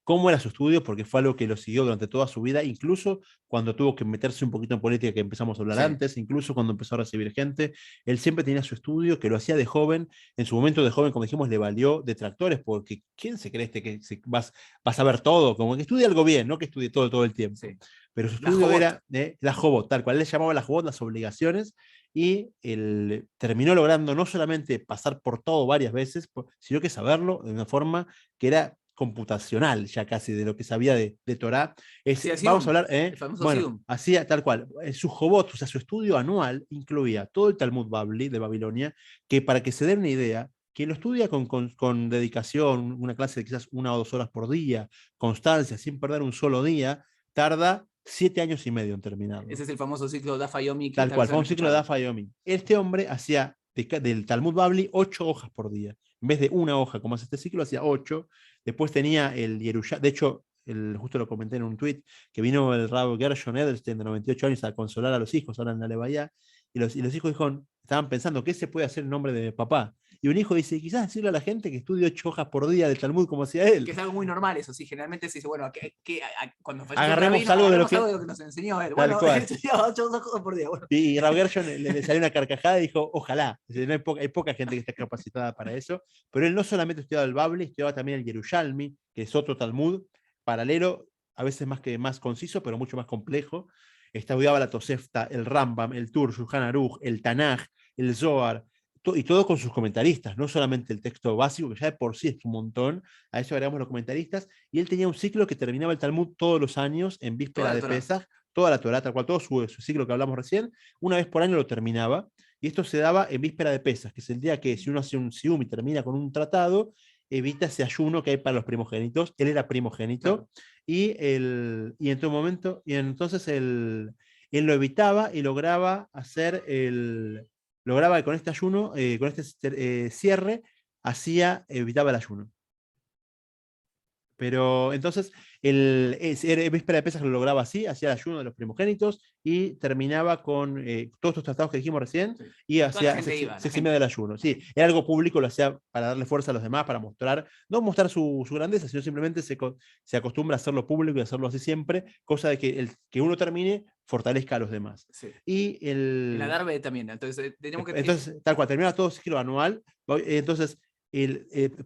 ¿Cómo era su estudio? Porque fue algo que lo siguió durante toda su vida, incluso cuando tuvo que meterse un poquito en política, que empezamos a hablar antes, incluso cuando empezó a recibir gente. Él siempre tenía su estudio, que lo hacía de joven. En su momento de joven, como dijimos, le valió detractores, porque ¿quién se cree que vas a ver todo? Como que estudie algo bien, no que estudie todo el tiempo. Sí. Pero su estudio era la Jobot, tal cual. Él llamaba la Jobot las obligaciones, y él terminó logrando no solamente pasar por todo varias veces, sino que saberlo de una forma que era computacional, ya casi, de lo que sabía de Torá. Vamos a hablar, bueno, hacía tal cual. Su Jobot, o sea, su estudio anual, incluía todo el Talmud Babli de Babilonia, que para que se den una idea, quien lo estudia con dedicación, una clase de quizás 1 o 2 horas por día, constancia, sin perder un solo día, tarda 7 años y medio en terminarlo. Ese es el famoso ciclo de Daf Yomi. Tal cual, famoso ciclo de Daf Yomi. Este hombre hacía del Talmud Babli 8 hojas por día. En vez de 1 hoja, como hace este ciclo, hacía 8. Después tenía el Yerushalmi. De hecho, justo lo comenté en un tweet, que vino el Rav Gershon Edelstein de 98 años a consolar a los hijos ahora en la Levaya, y los hijos estaban pensando, ¿qué se puede hacer en nombre de papá? Y un hijo dice, quizás decirle a la gente que estudie 8 hojas por día del Talmud como hacía él. Que es algo muy normal, eso sí. Generalmente se dice, bueno, cuando agarremos algo de lo que nos enseñó él. Bueno, estudiaba 8 hojas por día. Bueno. Y Rav Gershon le salió una carcajada y dijo, ojalá. Hay poca gente que está capacitada para eso. Pero él no solamente estudiaba el Babli, estudiaba también el Yerushalmi, que es otro Talmud paralelo, a veces más conciso, pero mucho más complejo. Estudiaba la Tosefta, el Rambam, el Tur, Shulchan Aruch, el Tanaj, el Zohar, y todo con sus comentaristas, no solamente el texto básico, que ya de por sí es un montón, a eso agregamos los comentaristas, y él tenía un ciclo que terminaba el Talmud todos los años, en víspera de Pesaj, toda la Torá, tal cual, todo su ciclo que hablamos recién, una vez por año lo terminaba, y esto se daba en víspera de Pesaj, que es el día que si uno hace un sium y termina con un tratado, evita ese ayuno que hay para los primogénitos. Él era primogénito, claro. y en todo momento, y entonces él lo evitaba y lograba hacer lograba que con este ayuno, con este cierre, evitaba el ayuno. Pero entonces, era víspera de Pesaj lo lograba así, hacía el ayuno de los primogénitos y terminaba con todos estos tratados que dijimos recién, sí. Y se eximía del ayuno. Sí, era algo público, lo hacía para darle fuerza a los demás, para mostrar, no mostrar su grandeza, sino simplemente se acostumbra a hacerlo público y hacerlo así siempre, cosa de que uno termine fortalezca a los demás. Sí. Y la Darbe también. Entonces, tal cual, terminaba todo ciclo anual. Entonces,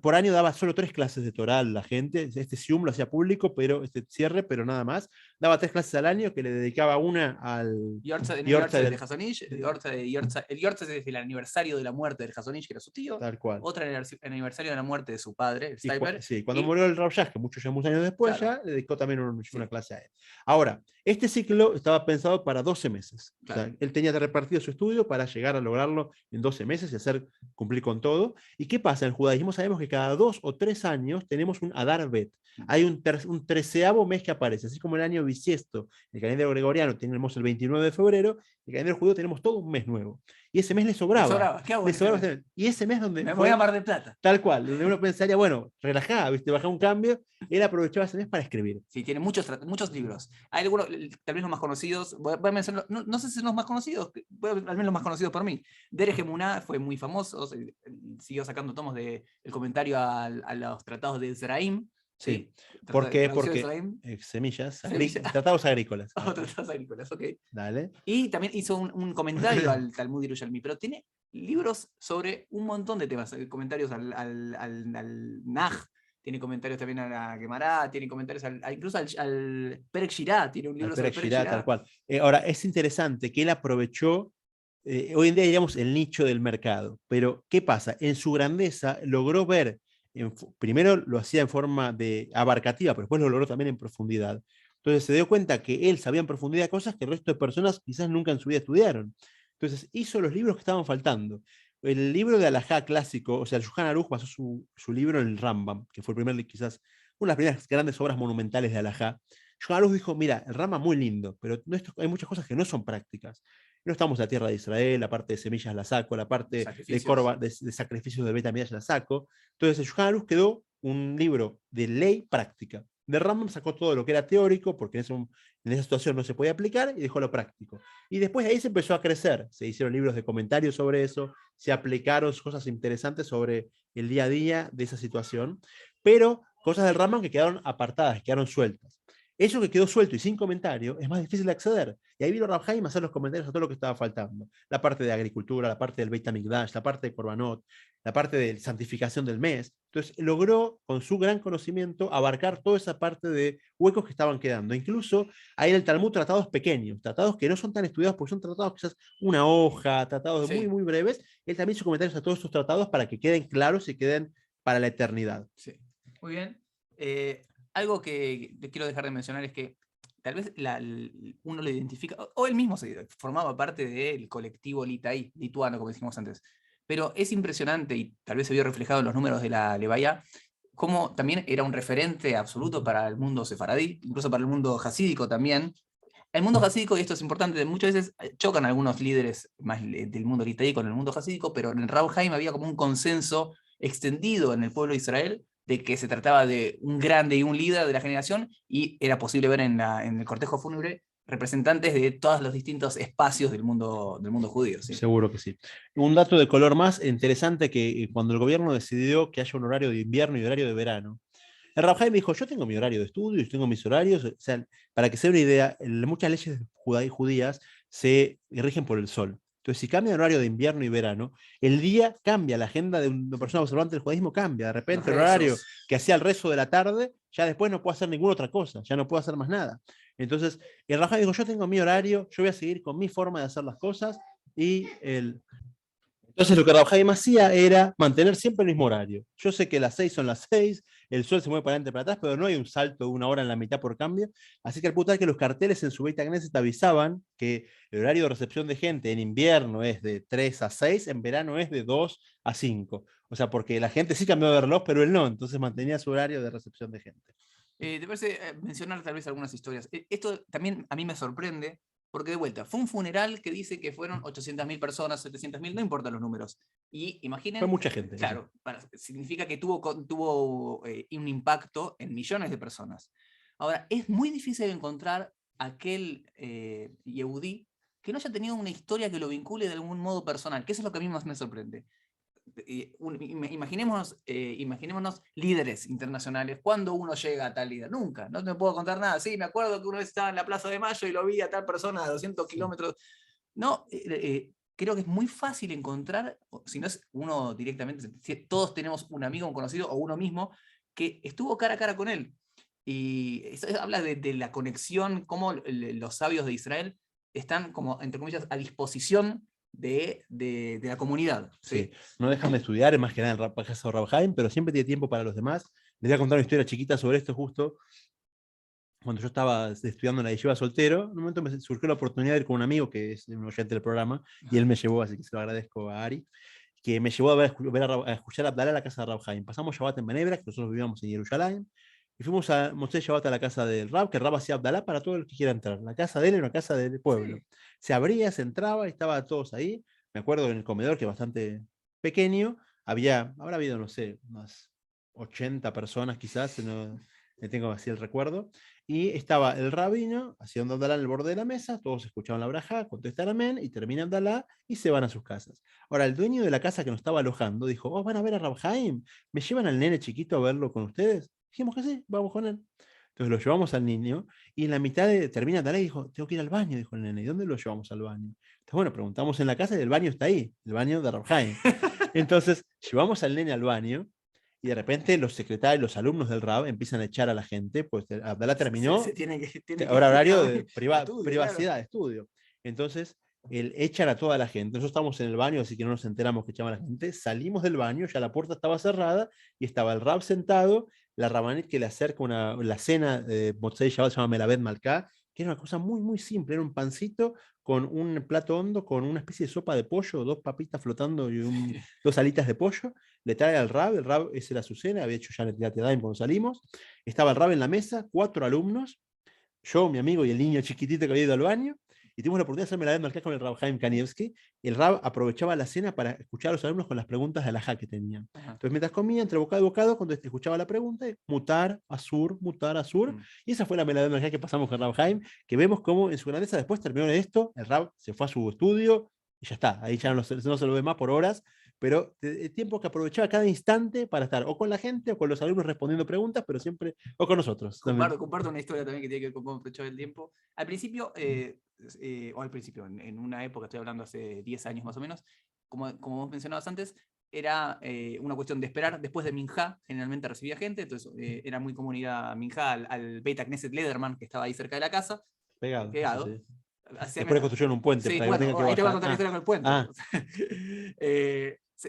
por año daba solo 3 clases de Torá a la gente. Este Sium lo hacía público, pero este cierre, pero nada más. Daba 3 clases al año, que le dedicaba una al Yortzeit de Hasonish. El Yortzeit es el aniversario de la muerte del Hasonish, que era su tío. Tal cual. Otra el aniversario de la muerte de su padre, el Steiper. Sí, cuando murió el Rav Shach, que muchos años después, claro, ya le dedicó también una clase a él. Ahora, este ciclo estaba pensado para 12 meses. Claro. O sea, él tenía repartido su estudio para llegar a lograrlo en 12 meses y cumplir con todo. ¿Y qué pasa? En el judaísmo sabemos que cada 2 o 3 años tenemos un Adar Bet. Hay un 13º mes que aparece, así como el año bisiesto. El calendario gregoriano tenemos el 29 de febrero, el calendario judío tenemos todo un mes nuevo. Y ese mes le sobraba. ¿Qué hago? Y ese mes donde me voy a Mar del Plata. Tal cual, donde uno pensaría, bueno, relajá, ¿viste? Bajá un cambio. Él aprovechaba ese mes para escribir. Sí, tiene muchos libros. Hay algunos, tal vez los más conocidos, voy a mencionar, no sé si son los más conocidos, al menos los más conocidos por mí. Derech Emuná fue muy famoso, siguió sacando tomos del comentario a los tratados de Zeraim. Sí. ¿Por qué? Porque semillas. Tratados agrícolas. Tratados agrícolas, ok. Dale. Y también hizo un comentario al Talmud Yerushalmi, pero tiene libros sobre un montón de temas, comentarios al Naj, tiene comentarios también a la Gemara, tiene comentarios incluso al Perek Shirá, tiene un libro sobre Perek Shirá. Tal cual. Ahora, es interesante que él aprovechó, hoy en día diríamos el nicho del mercado, pero ¿qué pasa? En su grandeza logró ver, primero lo hacía en forma abarcativa, pero después lo logró también en profundidad. Entonces se dio cuenta que él sabía en profundidad cosas que el resto de personas quizás nunca en su vida estudiaron. Entonces hizo los libros que estaban faltando. El libro de Alajá clásico, o sea, el Shulchan Aruch basó su libro en el Rambam, que fue quizás una de las primeras grandes obras monumentales de Alajá. Shulchan Aruch dijo, mira, el Rambam muy lindo, pero hay muchas cosas que no son prácticas. No estamos en la tierra de Israel, la parte de semillas la saco, la parte de sacrificios del Beit HaMikdash la saco. Entonces el Shulchan Aruch quedó un libro de ley práctica. De Rambam sacó todo lo que era teórico, porque en esa situación no se podía aplicar, y dejó lo práctico. Y después de ahí se empezó a crecer. Se hicieron libros de comentarios sobre eso, se aplicaron cosas interesantes sobre el día a día de esa situación, pero cosas del Rambam que quedaron apartadas, que quedaron sueltas. Eso que quedó suelto y sin comentario es más difícil de acceder. Y ahí vino Rav Haim a hacer los comentarios a todo lo que estaba faltando. La parte de agricultura, la parte del Beit HaMikdash, la parte de Korbanot, la parte de santificación del mes. Entonces logró, con su gran conocimiento, abarcar toda esa parte de huecos que estaban quedando. Incluso hay en el Talmud tratados pequeños, tratados que no son tan estudiados porque son tratados quizás una hoja, tratados muy, muy breves. Él también hizo comentarios a todos estos tratados para que queden claros y queden para la eternidad. Sí. Muy bien. Algo que quiero dejar de mencionar es que tal vez uno lo identifica, o él mismo formaba parte del colectivo lituano, como dijimos antes. Pero es impresionante, y tal vez se vio reflejado en los números de la Levaya, cómo también era un referente absoluto para el mundo sefaradí, incluso para el mundo jasídico también. El mundo jasídico, y esto es importante, muchas veces chocan algunos líderes más del mundo litaí con el mundo jasídico, pero en Rav Haim había como un consenso extendido en el pueblo de Israel de que se trataba de un grande y un líder de la generación, y era posible ver en el cortejo fúnebre representantes de todos los distintos espacios del mundo judío. ¿Sí? Seguro que sí. Un dato de color más interesante, que cuando el gobierno decidió que haya un horario de invierno y horario de verano, el Rav Haim dijo, yo tengo mi horario de estudio, yo tengo mis horarios, o sea, para que se dé una idea, muchas leyes judías se rigen por el sol. Entonces, si cambia el horario de invierno y verano, el día cambia, la agenda de una persona observante del judaísmo cambia. De repente el horario que hacía el rezo de la tarde, ya después no puede hacer ninguna otra cosa, ya no puede hacer más nada. Entonces, el Rav Haim dijo, yo tengo mi horario, yo voy a seguir con mi forma de hacer las cosas, y Entonces lo que Rab Haim hacía era mantener siempre el mismo horario. Yo sé que las 6 son las 6, el sol se mueve para adelante y para atrás, pero no hay un salto de 1 hora en la mitad por cambio. Así que al punto es que los carteles en su Beit Knesset te avisaban que el horario de recepción de gente en invierno es de 3 a 6, en verano es de 2 a 5. O sea, porque la gente sí cambió de reloj, pero él no, entonces mantenía su horario de recepción de gente. ¿Te parece mencionar tal vez algunas historias? Esto también a mí me sorprende, porque de vuelta, fue un funeral que dice que fueron 800.000 personas, 700.000, no importan los números. Y imaginen, fue mucha gente. claro, significa que tuvo un impacto en millones de personas. Ahora, es muy difícil encontrar aquel Yehudí que no haya tenido una historia que lo vincule de algún modo personal, que eso es lo que a mí más me sorprende. Imaginémonos líderes internacionales. ¿Cuándo uno llega a tal líder? Nunca, no te puedo contar nada. Sí, me acuerdo que una vez estaba en la Plaza de Mayo y lo vi a tal persona a 200 kilómetros. No, creo que es muy fácil encontrar, si no es uno directamente, todos tenemos un amigo, un conocido o uno mismo que estuvo cara a cara con él. Y eso habla de la conexión, cómo los sabios de Israel están como, entre comillas, a disposición de la comunidad. ¿sí? No dejan de estudiar, más que nada en caso de Rab Haim, pero siempre tiene tiempo para los demás. Les voy a contar una historia chiquita sobre esto justo. Cuando yo estaba estudiando en la yeshiva soltero, en un momento me surgió la oportunidad de ir con un amigo que es un oyente del programa, y él me llevó, así que se lo agradezco a Ari, que me llevó a escuchar a Abdalá a la casa de Rab Haim. Pasamos Shabbat en Benebra, que nosotros vivíamos en Jerusalén, y fuimos a Motzei Shabbat a la casa del Rab, que el Rab hacía Abdalá para todo el que quiera entrar. La casa de él era una casa del pueblo. Sí. Se abría, se entraba, y estaban todos ahí. Me acuerdo en el comedor, que es bastante pequeño, habrá habido, no sé, unas 80 personas quizás, no tengo así el recuerdo, y estaba el rabino haciendo Abdalá en el borde de la mesa, todos escuchaban la brajá, contestan amén, y termina Abdalá, y se van a sus casas. Ahora, el dueño de la casa que nos estaba alojando dijo, ¿van a ver a Rab Haim? ¿Me llevan al nene chiquito a verlo con ustedes? Dijimos que sí, vamos con él. Entonces lo llevamos al niño, y en la mitad termina Abdalá y dijo, tengo que ir al baño, dijo el nene, ¿y dónde lo llevamos al baño? Entonces, bueno, preguntamos en la casa y el baño está ahí, el baño de Rab Haim. Entonces, llevamos al nene al baño, y de repente los secretarios, los alumnos del RAB empiezan a echar a la gente, pues Abdalá terminó, ahora horario de privacidad de estudio. Entonces, echan a toda la gente. Nosotros estamos en el baño, así que no nos enteramos que echaban a la gente. Salimos del baño, ya la puerta estaba cerrada, y estaba el RAB sentado, la Rabanit que le acerca la cena de Motzei Shabbat, se llama Melabed Malká, que era una cosa muy, muy simple, era un pancito con un plato hondo, con una especie de sopa de pollo, 2 papitas flotando y 2 alitas de pollo. Le trae al Rab, el Rab esa era su cena, había hecho ya Netilat Yadayim cuando salimos. Estaba el Rab en la mesa, 4 alumnos, yo, mi amigo y el niño chiquitito que había ido al baño, y tuvimos la oportunidad de hacerme la vez marcada con el Rab Haim Kanievski, y el Rab aprovechaba la cena para escuchar a los alumnos con las preguntas de alajá que tenían. Ajá. Entonces, mientras comía, entre bocado y bocado, cuando escuchaba la pregunta, mutar, asur, y esa fue la melodía que pasamos con Rab Haim, que vemos cómo en su grandeza después terminó de esto, el Rab se fue a su estudio, y ya está, ahí ya no se lo ve más por horas, pero el tiempo que aprovechaba cada instante para estar o con la gente o con los alumnos respondiendo preguntas, pero siempre o con nosotros. Comparto una historia también que tiene que ver con cómo aprovechaba el tiempo. Al principio, en una época, estoy hablando hace 10 años más o menos, como vos mencionabas antes, era una cuestión de esperar después de Minjá, generalmente recibía gente, entonces era muy común ir a Minjá al Beit Knesset Lederman, que estaba ahí cerca de la casa. Pegado. Sí. Después construyeron un puente. Sí, para bueno, que tenga que ahí te voy a contar la historia con el puente.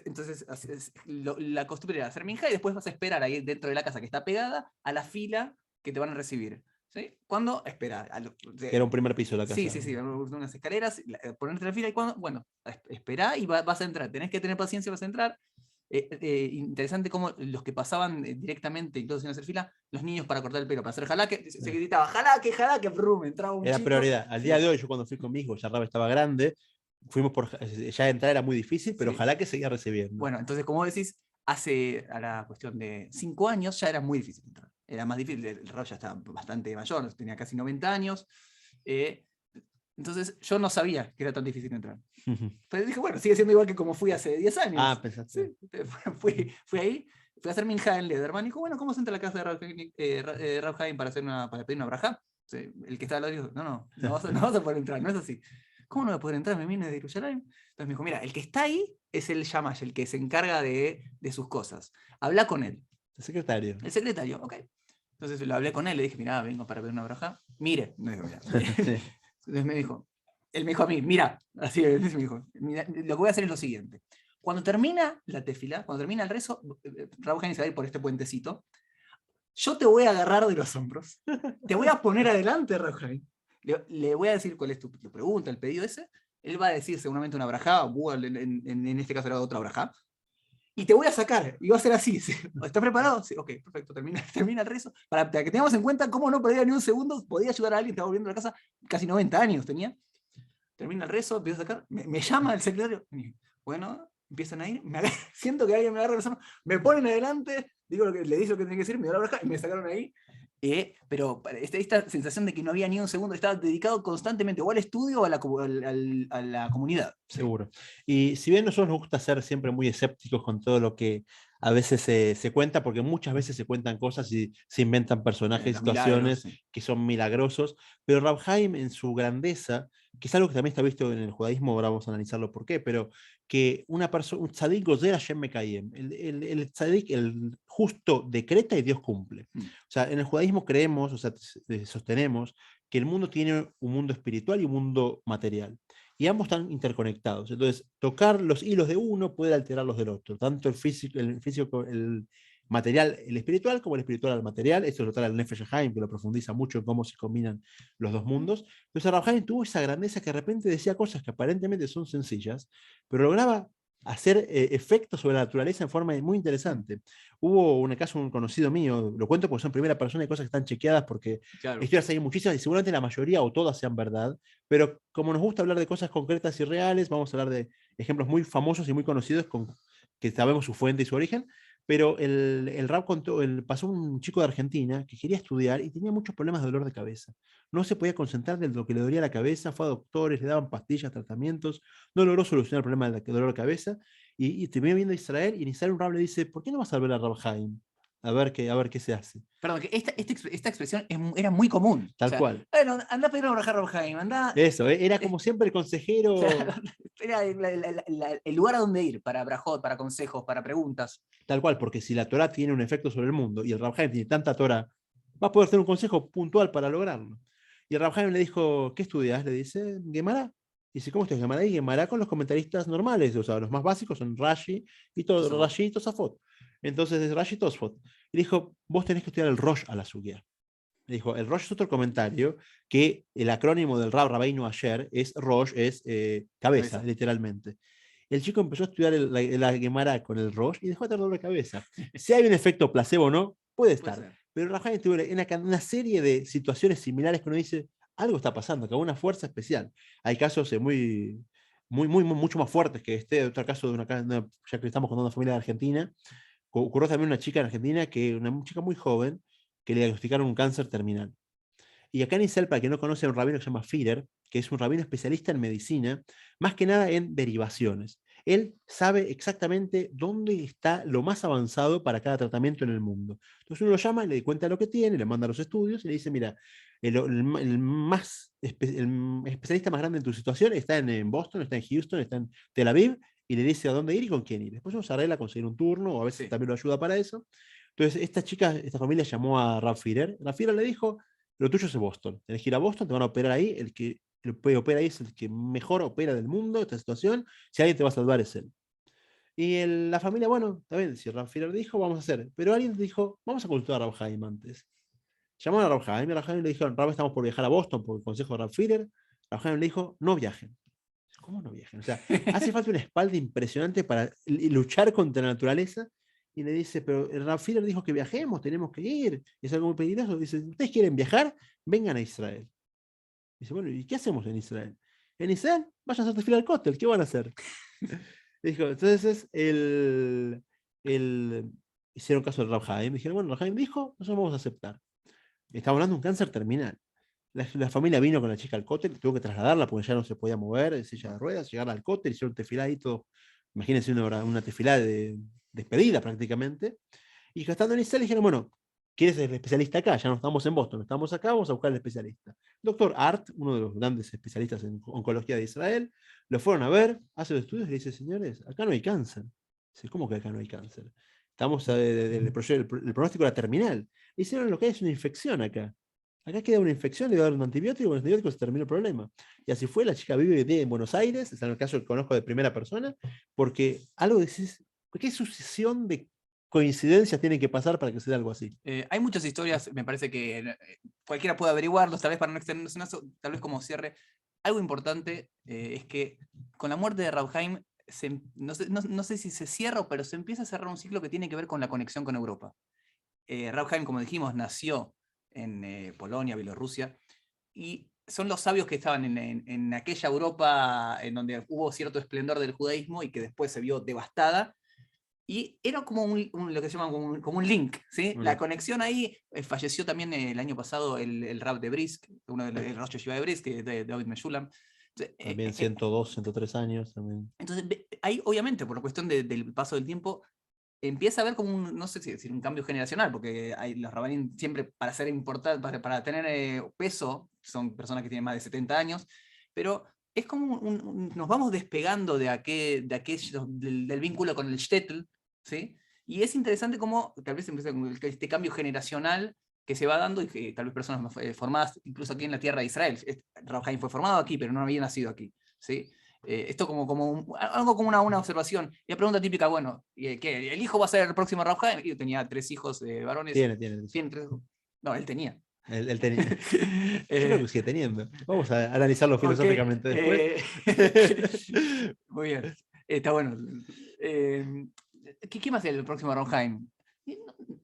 Entonces, la costumbre era hacer minja y después vas a esperar ahí dentro de la casa que está pegada a la fila que te van a recibir. ¿Sí? ¿Cuándo? Espera. Era un primer piso de la casa. Sí, unas escaleras, ponerte en la fila y cuando, bueno, espera y vas a entrar. Tenés que tener paciencia, vas a entrar. Interesante cómo los que pasaban directamente, incluso sin hacer fila, los niños para cortar el pelo, para hacer jalaque, se gritaba jalaque, brum, entraba un era chico. Prioridad. Al día de hoy, yo cuando fui con mi hijo, ya Rab estaba grande, fuimos ya entrar era muy difícil, pero ojalá que seguía recibiendo. Bueno, entonces, como decís, hace a la cuestión de 5 años ya era muy difícil entrar. Era más difícil, el Rab ya estaba bastante mayor, tenía casi 90 años. Entonces yo no sabía que era tan difícil entrar. Pero dije, bueno, sigue siendo igual que como fui hace 10 años. Pensaste. Sí, fui ahí, fui a hacer minja en Lederman y dijo, bueno, ¿cómo se entra a la casa de Rab Haim para pedir una braja? Sí, el que estaba al lado dijo, no vas a poder entrar, no es así. ¿Cómo no voy a poder entrar? Me vine de Jerusalén. Entonces me dijo, mira, el que está ahí es el Yamash, el que se encarga de sus cosas. Habla con él. El secretario. El secretario, ok. Entonces lo hablé con él, le dije, mira, vengo para pedir una braja. Mire. No digo, mira. Entonces él me dijo a mí, mira, así me dijo, mira, lo que voy a hacer es lo siguiente. Cuando termina la tefilá, cuando termina el rezo, Rab Haim se va a ir por este puentecito, yo te voy a agarrar de los hombros, te voy a poner adelante, Rab Haim, le voy a decir cuál es tu pregunta, el pedido ese, él va a decir seguramente una brajá, o en este caso era otra brajá, y te voy a sacar, y va a ser así. ¿Estás preparado? Sí, ok, perfecto, termina el rezo. Para que tengamos en cuenta cómo no perdía ni un segundo, podía ayudar a alguien, estaba volviendo a la casa, casi 90 años tenía. Termina el rezo, empiezo a sacar, me llama el secretario, bueno, empiezan a ir, siento que alguien me agarra la mano, me ponen adelante, digo lo que le dice lo que tiene que decir, me da la braja y me sacaron ahí. Pero esta sensación de que no había ni un segundo, estaba dedicado constantemente o al estudio o a la comunidad. Seguro. Y si bien nosotros nos gusta ser siempre muy escépticos con todo lo que a veces se cuenta, porque muchas veces se cuentan cosas y se inventan personajes, situaciones milagros, sí. que son milagrosos, pero Rab Haim en su grandeza, que es algo que también está visto en el judaísmo, ahora vamos a analizarlo por qué, pero que una persona, un tzadik gozer Hashem mekayem, el tzadik, el justo decreta y Dios cumple. O sea, en el judaísmo creemos, o sea, sostenemos que el mundo tiene un mundo espiritual y un mundo material. Y ambos están interconectados. Entonces, tocar los hilos de uno puede alterar los del otro, tanto el físico, el material, el espiritual, como el espiritual al material. Esto lo trae el Nefesh Haim, que lo profundiza mucho en cómo se combinan los dos mundos. Entonces, Rab Haim tuvo esa grandeza que de repente decía cosas que aparentemente son sencillas, pero lograba hacer efectos sobre la naturaleza en forma muy interesante. Hubo un caso, un conocido mío, lo cuento porque son primera persona y cosas que están chequeadas porque Claro. historias hay muchísimas y seguramente la mayoría o todas sean verdad, pero como nos gusta hablar de cosas concretas y reales, vamos a hablar de ejemplos muy famosos y muy conocidos que sabemos su fuente y su origen, pero el rap contó, pasó un chico de Argentina que quería estudiar y tenía muchos problemas de dolor de cabeza. No se podía concentrar de lo que le dolía la cabeza, fue a doctores, le daban pastillas, tratamientos, no logró solucionar el problema del dolor de cabeza y terminó viendo a Israel y en Israel un rab le dice, ¿por qué no vas a ver a Rab Haim? A ver qué se hace. Perdón, que esta expresión era muy común. Tal cual. Bueno, anda a pedir una braja a Rab Haim, anda. Eso, era como siempre el consejero. Era el lugar a donde ir para brajot, para consejos, para preguntas. Tal cual, porque si la Torah tiene un efecto sobre el mundo y el Rab Haim tiene tanta Torah, va a poder tener un consejo puntual para lograrlo. Y el Rab Haim le dijo, ¿qué estudias? Le dice, Gemara. Dice, ¿cómo estudias Gemara? Y Gemara con los comentaristas normales, o sea, los más básicos son Rashi y todo, Rashi y Tosafot. Entonces es Rashi y Tosafot. Y dijo, vos tenés que estudiar el Rosh a la Sugya. Le dijo, el Rosh es otro comentario que el acrónimo del Rab Rabbeinu Asher es Rosh, es cabeza, literalmente. El chico empezó a estudiar la Gemara con el Rosh y dejó de tener dolor de cabeza. Si hay un efecto placebo o no, puede estar. Pero Rab Haim tuvo una serie de situaciones similares que uno dice, algo está pasando, que hay una fuerza especial. Hay casos mucho más fuertes que este, otro caso ya que estamos contando una familia de Argentina, ocurrió también una chica en Argentina, una chica muy joven, que le diagnosticaron un cáncer terminal. Y acá en Israel, para quien no conoce, hay un rabino que se llama Führer, que es un rabino especialista en medicina, más que nada en derivaciones. Él sabe exactamente dónde está lo más avanzado para cada tratamiento en el mundo. Entonces uno lo llama, le cuenta lo que tiene, le manda los estudios y le dice, mira, el especialista más grande en tu situación está en Boston, está en Houston, está en Tel Aviv, y le dice a dónde ir y con quién ir. Después uno se arregla a conseguir un turno, o a veces también lo ayuda para eso. Entonces esta familia llamó a Rab Führer. Rab Führer le dijo, lo tuyo es Boston. Tenés que ir a Boston, te van a operar ahí. El que opera ahí es el que mejor opera del mundo esta situación. Si alguien te va a salvar es él. Y la familia, bueno, está bien, si Rab Führer dijo, vamos a hacer. Pero alguien dijo, vamos a consultar a Rab Haim antes. Llamaron a Rab Haim y a Rab Haim le dijeron, Rab, estamos por viajar a Boston por el consejo de Rab Führer. Rab Haim le dijo, no viajen. ¿Cómo no viajen? O sea, hace falta una espalda impresionante para luchar contra la naturaleza. Y le dice, pero el Rab Führer dijo que viajemos, tenemos que ir, es algo muy peligroso. Dice, ¿ustedes quieren viajar? Vengan a Israel. Dice, bueno, ¿y qué hacemos en Israel? En Israel, vayan a hacer desfile al cóctel, ¿qué van a hacer? Dijo, entonces hicieron caso del Rab Haim, dijeron, bueno, Rab Haim dijo, nosotros vamos a aceptar. Estamos hablando de un cáncer terminal. La familia vino con la chica al cóctel, tuvo que trasladarla porque ya no se podía mover en silla de ruedas, llegar al cóctel, hicieron tefilá ahí todo. Imagínense una tefilá de despedida prácticamente. Y estando en Israel dijeron, bueno, ¿quién es el especialista acá? Ya no estamos en Boston, estamos acá, vamos a buscar al especialista. Doctor Art, uno de los grandes especialistas en oncología de Israel, lo fueron a ver, hace los estudios y le dice, señores, acá no hay cáncer. Dice, ¿cómo que acá no hay cáncer? Estamos, el pronóstico era terminal. Le hicieron, lo que hay es una infección acá. acá queda una infección, le voy a dar un antibiótico, con el antibiótico se terminó el problema. Y así fue, la chica vive en Buenos Aires, es en el caso que conozco de primera persona, porque algo decís, ¿qué sucesión de coincidencias tiene que pasar para que se dé algo así? Hay muchas historias, me parece que cualquiera puede averiguarlos, tal vez para no extendernos en eso, tal vez como cierre. Algo importante es que con la muerte de Raubheim, no sé si se cierra, pero se empieza a cerrar un ciclo que tiene que ver con la conexión con Europa. Raubheim, como dijimos, nació en Polonia, Bielorrusia, y son los sabios que estaban en aquella Europa en donde hubo cierto esplendor del judaísmo y que después se vio devastada. Y era como lo que se llama como un link, ¿sí? La conexión ahí. Falleció también el año pasado el Rab de Brisk, uno de los Rosh Yeshiva de Brisk, de David Meshulam. También 102, 103 años. También. Entonces, ahí obviamente, por cuestión del paso del tiempo, empieza a haber como no sé si decir un cambio generacional, porque los Rabanim siempre para ser importantes, para tener peso, son personas que tienen más de 70 años, pero es como nos vamos despegando de aquello, del vínculo con el shtetl, ¿sí? Y es interesante cómo tal vez empieza con este cambio generacional que se va dando y que tal vez personas más formadas, incluso aquí en la tierra de Israel. Rav Chaim fue formado aquí, pero no había nacido aquí, ¿sí? Esto algo como una observación. Y la pregunta típica, bueno, ¿qué? ¿El hijo va a ser el próximo Rav Chaim? Yo tenía 3 hijos varones. Tiene. ¿Tiene 3? No, él tenía. Él tenía. Yo creo que sigue teniendo. Vamos a analizarlo filosóficamente después. Muy bien. Está bueno. ¿Qué más es el próximo Rav Chaim?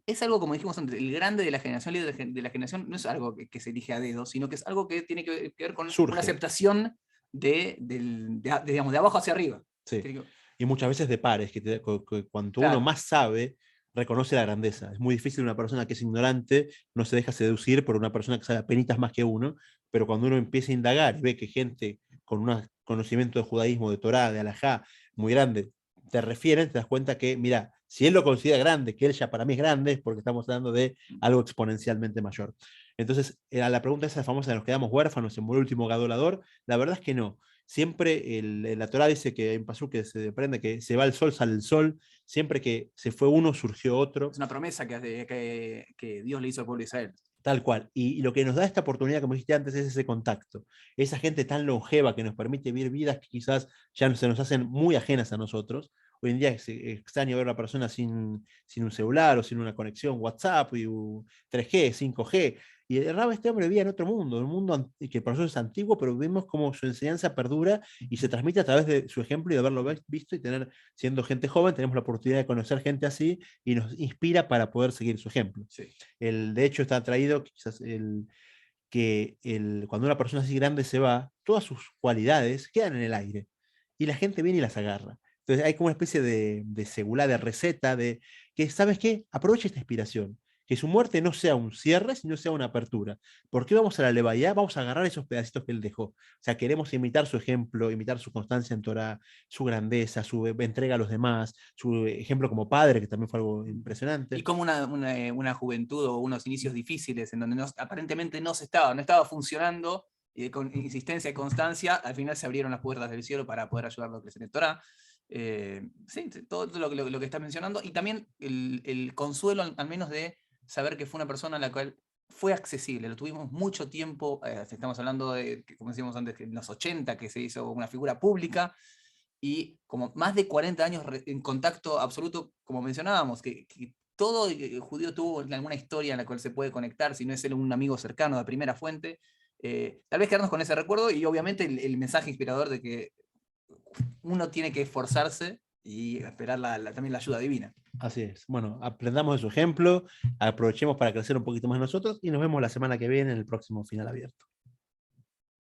Es algo, como dijimos antes, el grande de la generación, líder de la generación, no es algo que se elige a dedo, sino que es algo que tiene que ver con una aceptación digamos, de abajo hacia arriba. Sí. Y muchas veces de pares, que cuanto uno más sabe, reconoce la grandeza. Es muy difícil una persona que es ignorante no se deja seducir por una persona que sabe apenitas más que uno, pero cuando uno empieza a indagar y ve que gente con un conocimiento de judaísmo, de Torá, de alajá, muy grande, te refieren, te das cuenta que, mira, si él lo considera grande, que él ya para mí es grande, es porque estamos hablando de algo exponencialmente mayor. Entonces, a la pregunta esa famosa, ¿nos quedamos huérfanos en el último gadolador? La verdad es que no. Siempre la Torá dice que en Pasú que se desprende que se va el sol, sale el sol. Siempre que se fue uno, surgió otro. Es una promesa que Dios le hizo al pueblo de Israel. Tal cual. Y lo que nos da esta oportunidad, como dijiste antes, es ese contacto. Esa gente tan longeva que nos permite vivir vidas que quizás ya se nos hacen muy ajenas a nosotros. Hoy en día es extraño ver a una persona sin un celular o sin una conexión WhatsApp y 3G, 5G. Y el Rab, este hombre vivía en otro mundo, un mundo que para nosotros es antiguo, pero vemos cómo su enseñanza perdura y se transmite a través de su ejemplo y de haberlo visto y siendo gente joven, tenemos la oportunidad de conocer gente así y nos inspira para poder seguir su ejemplo. Sí. De hecho, está traído quizás cuando una persona así grande se va, todas sus cualidades quedan en el aire y la gente viene y las agarra. Entonces hay como una especie de segula, de receta, de que, ¿sabes qué? Aprovecha esta inspiración. Que su muerte no sea un cierre, sino sea una apertura. ¿Por qué vamos a la Levayá? Vamos a agarrar esos pedacitos que él dejó. O sea, queremos imitar su ejemplo, imitar su constancia en Torah, su grandeza, su entrega a los demás, su ejemplo como padre, que también fue algo impresionante. Y como una juventud o unos inicios difíciles en donde aparentemente no estaba funcionando, con insistencia y constancia, al final se abrieron las puertas del cielo para poder ayudarlo a crecer en Torah. Sí, todo lo que estás mencionando. Y también el consuelo, al menos de saber que fue una persona a la cual fue accesible, lo tuvimos mucho tiempo, estamos hablando de, como decíamos antes, en los 80, que se hizo una figura pública, y como más de 40 años en contacto absoluto, como mencionábamos, que todo judío tuvo alguna historia en la cual se puede conectar, si no es él un amigo cercano de primera fuente. Tal vez quedarnos con ese recuerdo y obviamente el mensaje inspirador de que uno tiene que esforzarse y esperar también la ayuda divina. Así es. Bueno, aprendamos de su ejemplo, aprovechemos para crecer un poquito más nosotros y nos vemos la semana que viene en el próximo Final Abierto.